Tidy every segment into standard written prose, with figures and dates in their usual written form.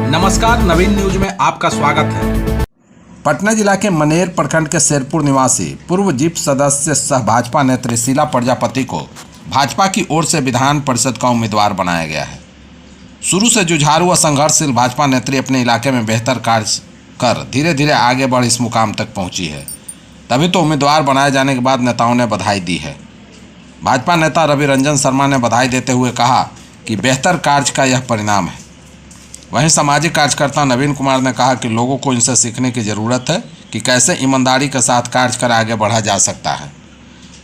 नमस्कार, नवीन न्यूज में आपका स्वागत है। पटना जिला के मनेर प्रखंड के शेरपुर निवासी पूर्व जीप सदस्य सह भाजपा नेत्री शीला प्रजापति को भाजपा की ओर से विधान परिषद का उम्मीदवार बनाया गया है। शुरू से जुझारू व संघर्षशील भाजपा नेत्री अपने इलाके में बेहतर कार्य कर धीरे धीरे आगे बढ़ इस मुकाम तक पहुंची है। तभी तो उम्मीदवार बनाए जाने के बाद नेताओं ने बधाई दी है। भाजपा नेता रवि रंजन शर्मा ने बधाई देते हुए कहा कि बेहतर कार्य का यह परिणाम है। वहीं सामाजिक कार्यकर्ता नवीन कुमार ने कहा कि लोगों को इनसे सीखने की ज़रूरत है कि कैसे ईमानदारी के साथ कार्य कर आगे बढ़ा जा सकता है।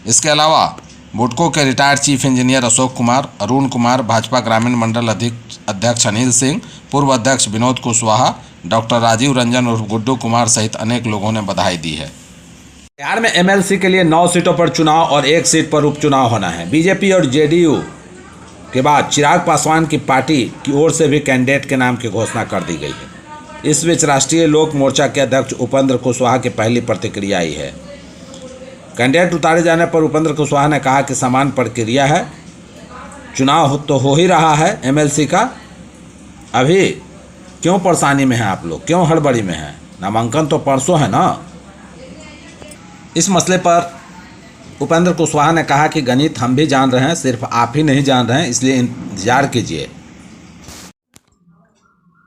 इसके अलावा बुडको के retired chief engineer Ashok Kumar, Arun Kumar, Bhajpa ग्रामीण मंडल अध्यक्ष अनिल सिंह, पूर्व अध्यक्ष विनोद कुशवाहा, डॉक्टर राजीव रंजन और गुड्डू कुमार सहित अनेक लोगों ने बधाई दी है। बिहार में एमएलसी के लिए 9 सीटों पर चुनाव और 1 सीट पर उपचुनाव होना है। बीजेपी और जेडीयू के बाद चिराग पासवान की पार्टी की ओर से भी कैंडिडेट के नाम की घोषणा कर दी गई है। इस बीच राष्ट्रीय लोक मोर्चा के अध्यक्ष उपेंद्र कुशवाहा की पहली प्रतिक्रिया आई है। कैंडिडेट उतारे जाने पर उपेंद्र कुशवाहा ने कहा कि समान प्रक्रिया है, चुनाव तो हो ही रहा है एमएलसी का, अभी क्यों परेशानी में हैं आप लोग, क्यों हड़बड़ी में हैं? नामांकन तो परसों है ना। इस मसले पर उपेंद्र कुशवाहा ने कहा कि गणित हम भी जान रहे हैं, सिर्फ आप ही नहीं जान रहे हैं, इसलिए इंतजार कीजिए।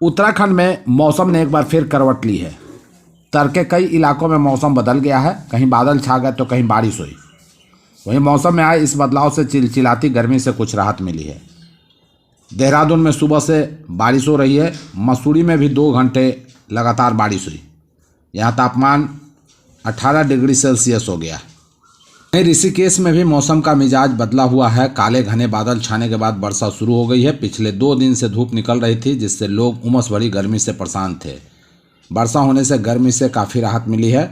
उत्तराखंड में मौसम ने एक बार फिर करवट ली है। तड़के कई इलाकों में मौसम बदल गया है, कहीं बादल छा गए तो कहीं बारिश हुई। वहीं मौसम में आए इस बदलाव से चिलचिलाती गर्मी से कुछ राहत मिली है। देहरादून में सुबह से बारिश हो रही है। मसूरी में भी 2 घंटे लगातार बारिश हुई। यहाँ तापमान 18 डिग्री सेल्सियस हो गया। ऋषिकेश में भी मौसम का मिजाज बदला हुआ है। काले घने बादल छाने के बाद वर्षा शुरू हो गई है। पिछले 2 दिन से धूप निकल रही थी, जिससे लोग उमस भरी गर्मी से परेशान थे। वर्षा होने से गर्मी से काफ़ी राहत मिली है।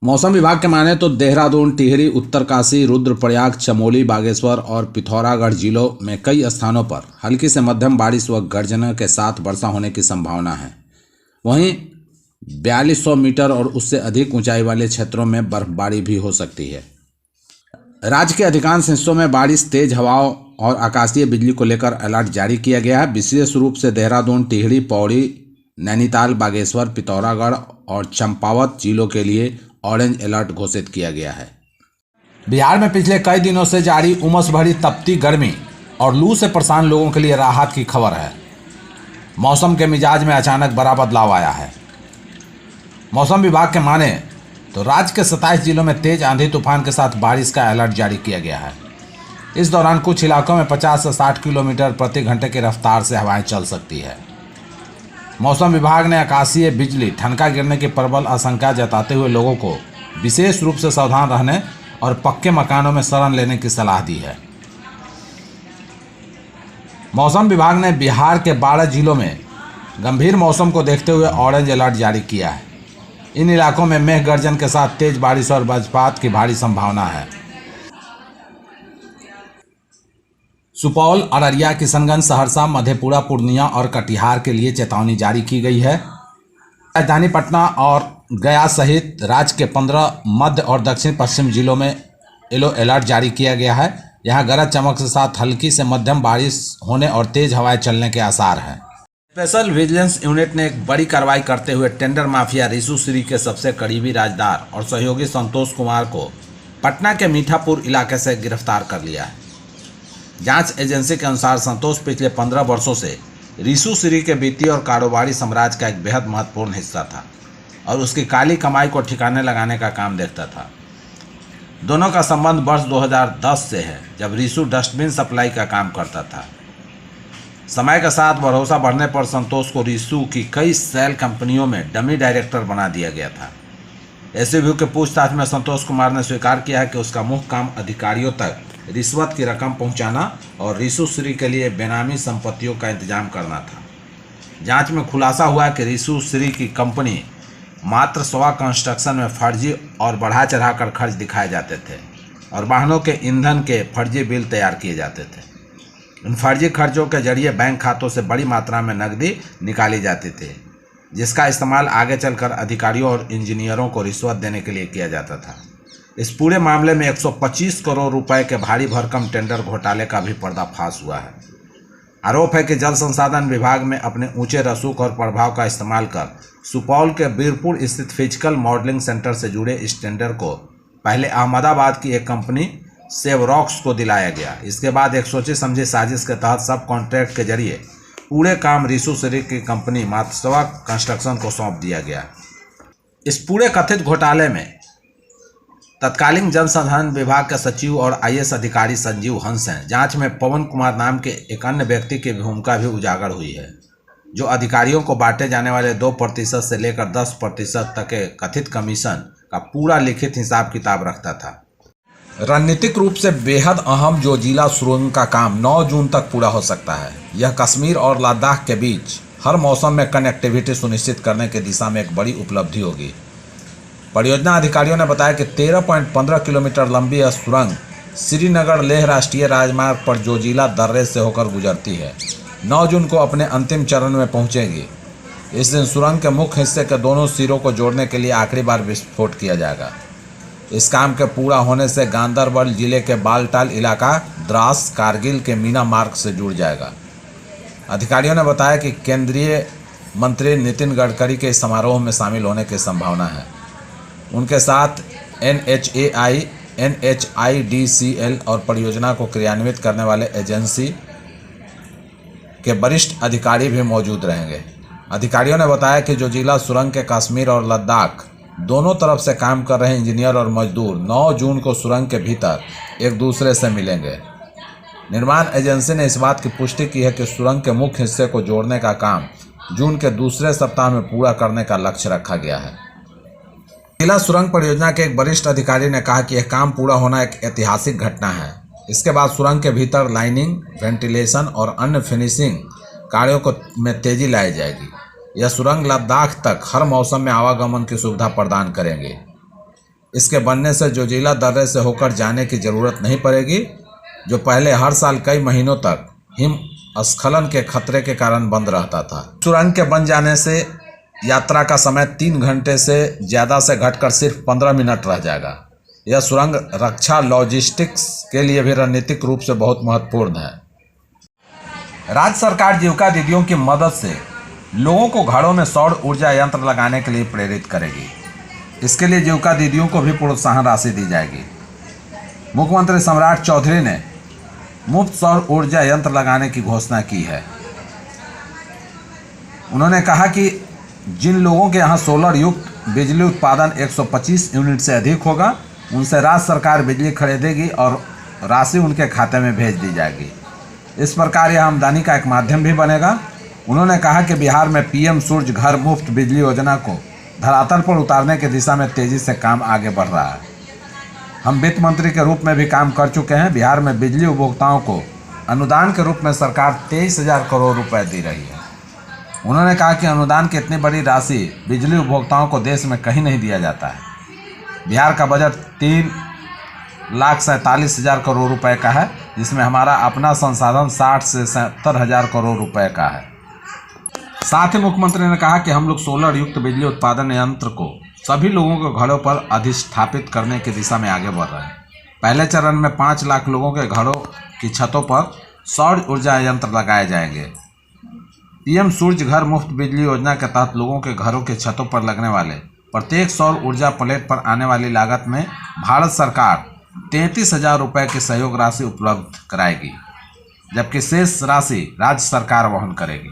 मौसम विभाग के माने तो देहरादून, टिहरी, उत्तरकाशी, रुद्रप्रयाग, चमोली, बागेश्वर और पिथौरागढ़ जिलों में कई स्थानों पर हल्की से मध्यम बारिश व गर्जना के साथ वर्षा होने की संभावना है। वहीं 4200 मीटर और उससे अधिक ऊंचाई वाले क्षेत्रों में बर्फबारी भी हो सकती है। राज्य के अधिकांश हिस्सों में बारिश, तेज हवाओं और आकाशीय बिजली को लेकर अलर्ट जारी किया गया है। विशेष रूप से देहरादून, टिहरी, पौड़ी, नैनीताल, बागेश्वर, पिथौरागढ़ और चंपावत जिलों के लिए ऑरेंज अलर्ट घोषित किया गया है। बिहार में पिछले कई दिनों से जारी उमस भरी तपती गर्मी और लू से परेशान लोगों के लिए राहत की खबर है। मौसम के मिजाज में अचानक बड़ा बदलाव आया है। मौसम विभाग के माने तो राज्य के 27 जिलों में तेज आंधी तूफान के साथ बारिश का अलर्ट जारी किया गया है। इस दौरान कुछ इलाकों में 50 से 60 किलोमीटर प्रति घंटे की रफ्तार से हवाएं चल सकती है। मौसम विभाग ने आकाशीय बिजली, ठनका गिरने की प्रबल आशंका जताते हुए लोगों को विशेष रूप से सावधान रहने और पक्के मकानों में शरण लेने की सलाह दी है। मौसम विभाग ने बिहार के 12 जिलों में गंभीर मौसम को देखते हुए ऑरेंज अलर्ट जारी किया है। इन इलाकों में मेघ गर्जन के साथ तेज बारिश और वज्रपात की भारी संभावना है। सुपौल, अररिया, किशनगंज, सहरसा, मधेपुरा, पूर्णिया और कटिहार के लिए चेतावनी जारी की गई है। राजधानी पटना और गया सहित राज्य के 15 मध्य और दक्षिण पश्चिम जिलों में येलो अलर्ट जारी किया गया है। यहाँ गरज चमक के साथ हल्की से मध्यम बारिश होने और तेज हवाएं चलने के आसार हैं। स्पेशल विजिलेंस यूनिट ने एक बड़ी कार्रवाई करते हुए टेंडर माफिया रिशु श्री के सबसे करीबी राजदार और सहयोगी संतोष कुमार को पटना के मीठापुर इलाके से गिरफ्तार कर लिया है। जांच एजेंसी के अनुसार संतोष पिछले 15 वर्षों से रिशु श्री के वित्तीय और कारोबारी साम्राज्य का एक बेहद महत्वपूर्ण हिस्सा था और उसकी काली कमाई को ठिकाने लगाने का काम देखता था। दोनों का संबंध वर्ष 2010 से है, जब रिशु डस्टबिन सप्लाई का काम करता था। समय के साथ भरोसा बढ़ने पर संतोष को रिशु की कई सेल कंपनियों में डमी डायरेक्टर बना दिया गया था। एसीबी के पूछताछ में संतोष कुमार ने स्वीकार किया है कि उसका मुख्य काम अधिकारियों तक रिश्वत की रकम पहुंचाना और रिशु श्री के लिए बेनामी संपत्तियों का इंतजाम करना था। जांच में खुलासा हुआ कि रिशु श्री की कंपनी मात्र स्वा कंस्ट्रक्शन में फर्जी और बढ़ा चढ़ाकर खर्च दिखाए जाते थे और वाहनों के ईंधन के फर्जी बिल तैयार किए जाते थे। इन फर्जी खर्चों के जरिए बैंक खातों से बड़ी मात्रा में नकदी निकाली जाती थी, जिसका इस्तेमाल आगे चलकर अधिकारियों और इंजीनियरों को रिश्वत देने के लिए किया जाता था। इस पूरे मामले में 125 करोड़ रुपए के भारी भरकम टेंडर घोटाले का भी पर्दाफाश हुआ है। आरोप है कि जल संसाधन विभाग में अपने ऊंचे रसूख और प्रभाव का इस्तेमाल कर सुपौल के बीरपुर स्थित फिजिकल मॉडलिंग सेंटर से जुड़े इस टेंडर को पहले अहमदाबाद की एक कंपनी सेवरॉक्स को दिलाया गया। इसके बाद एक सोचे समझे साजिश के तहत सब कॉन्ट्रैक्ट के जरिए पूरे काम रिसु सिरी की कंपनी मातसवा कंस्ट्रक्शन को सौंप दिया गया। इस पूरे कथित घोटाले में तत्कालीन जल संसाधन विभाग के सचिव और आईएएस अधिकारी संजीव हंस हैं। जांच में पवन कुमार नाम के एक अन्य व्यक्ति की भूमिका भी उजागर हुई है, जो अधिकारियों को बांटे जाने वाले 2% से लेकर 10% तक के कथित कमीशन का पूरा लिखित हिसाब किताब रखता था। रणनीतिक रूप से बेहद अहम जोजिला सुरंग का काम 9 जून तक पूरा हो सकता है। यह कश्मीर और लद्दाख के बीच हर मौसम में कनेक्टिविटी सुनिश्चित करने की दिशा में एक बड़ी उपलब्धि होगी। परियोजना अधिकारियों ने बताया कि 13.15 किलोमीटर लंबी यह सुरंग श्रीनगर लेह राष्ट्रीय राजमार्ग पर जोजिला दर्रे से होकर गुजरती है। 9 जून को अपने अंतिम चरण में पहुंचेगी। इस दिन सुरंग के मुख्य हिस्से के दोनों सिरों को जोड़ने के लिए आखिरी बार विस्फोट किया जाएगा। इस काम के पूरा होने से गांदरबल जिले के बालटाल इलाका द्रास कारगिल के मीना मार्ग से जुड़ जाएगा। अधिकारियों ने बताया कि केंद्रीय मंत्री नितिन गडकरी के इस समारोह में शामिल होने की संभावना है। उनके साथ NHAI, NHIDCL और परियोजना को क्रियान्वित करने वाले एजेंसी के वरिष्ठ अधिकारी भी मौजूद रहेंगे। अधिकारियों ने बताया कि जोजिला सुरंग के कश्मीर और लद्दाख दोनों तरफ से काम कर रहे इंजीनियर और मजदूर 9 जून को सुरंग के भीतर एक दूसरे से मिलेंगे। निर्माण एजेंसी ने इस बात की पुष्टि की है कि सुरंग के मुख्य हिस्से को जोड़ने का काम जून के दूसरे सप्ताह में पूरा करने का लक्ष्य रखा गया है। जोजिला सुरंग परियोजना के एक वरिष्ठ अधिकारी ने कहा कि यह काम पूरा होना एक ऐतिहासिक घटना है। इसके बाद सुरंग के भीतर लाइनिंग, वेंटिलेशन और अन्य फिनिशिंग कार्यों में तेजी लाई जाएगी। यह सुरंग लद्दाख तक हर मौसम में आवागमन की सुविधा प्रदान करेंगे। इसके बनने से जोजिला दर्रे से होकर जाने की जरूरत नहीं पड़ेगी, जो पहले हर साल कई महीनों तक हिमस्खलन के खतरे के कारण बंद रहता था। सुरंग के बन जाने से यात्रा का समय 3 घंटे से ज़्यादा से घटकर सिर्फ 15 मिनट रह जाएगा। यह सुरंग रक्षा लॉजिस्टिक्स के लिए भी रणनीतिक रूप से बहुत महत्वपूर्ण है। राज्य सरकार जीविका दीदियों की मदद से लोगों को घरों में सौर ऊर्जा यंत्र लगाने के लिए प्रेरित करेगी। इसके लिए जीविका दीदियों को भी प्रोत्साहन राशि दी जाएगी। मुख्यमंत्री सम्राट चौधरी ने मुफ्त सौर ऊर्जा यंत्र लगाने की घोषणा की है। उन्होंने कहा कि जिन लोगों के यहाँ सोलर युक्त बिजली उत्पादन 125 यूनिट से अधिक होगा, उनसे राज्य सरकार बिजली खरीदेगी और राशि उनके खाते में भेज दी जाएगी। इस प्रकार यह आमदनी का एक माध्यम भी बनेगा। उन्होंने कहा कि बिहार में PM सूर्य घर मुफ्त बिजली योजना को धरातल पर उतारने की दिशा में तेजी से काम आगे बढ़ रहा है। हम वित्त मंत्री के रूप में भी काम कर चुके हैं। बिहार में बिजली उपभोक्ताओं को अनुदान के रूप में सरकार 23,000 करोड़ रुपए दे रही है। उन्होंने कहा कि अनुदान की इतनी बड़ी राशि बिजली उपभोक्ताओं को देश में कहीं नहीं दिया जाता है। बिहार का बजट 3,47,000 करोड़ रुपए का है, जिसमें हमारा अपना संसाधन 60 से 70,000 करोड़ रुपए का है। साथ ही मुख्यमंत्री ने कहा कि हम लोग सोलर युक्त बिजली उत्पादन यंत्र को सभी लोगों के घरों पर अधिष्ठापित करने की दिशा में आगे बढ़ रहे हैं। पहले चरण में 5 लाख लोगों के घरों की छतों पर सौर ऊर्जा यंत्र लगाए जाएंगे। PM सूर्य घर मुफ्त बिजली योजना के तहत लोगों के घरों के छतों पर लगने वाले प्रत्येक सौर ऊर्जा प्लेट पर आने वाली लागत में भारत सरकार 33,000 रुपये की सहयोग राशि उपलब्ध कराएगी, जबकि शेष राशि राज्य सरकार वहन करेगी।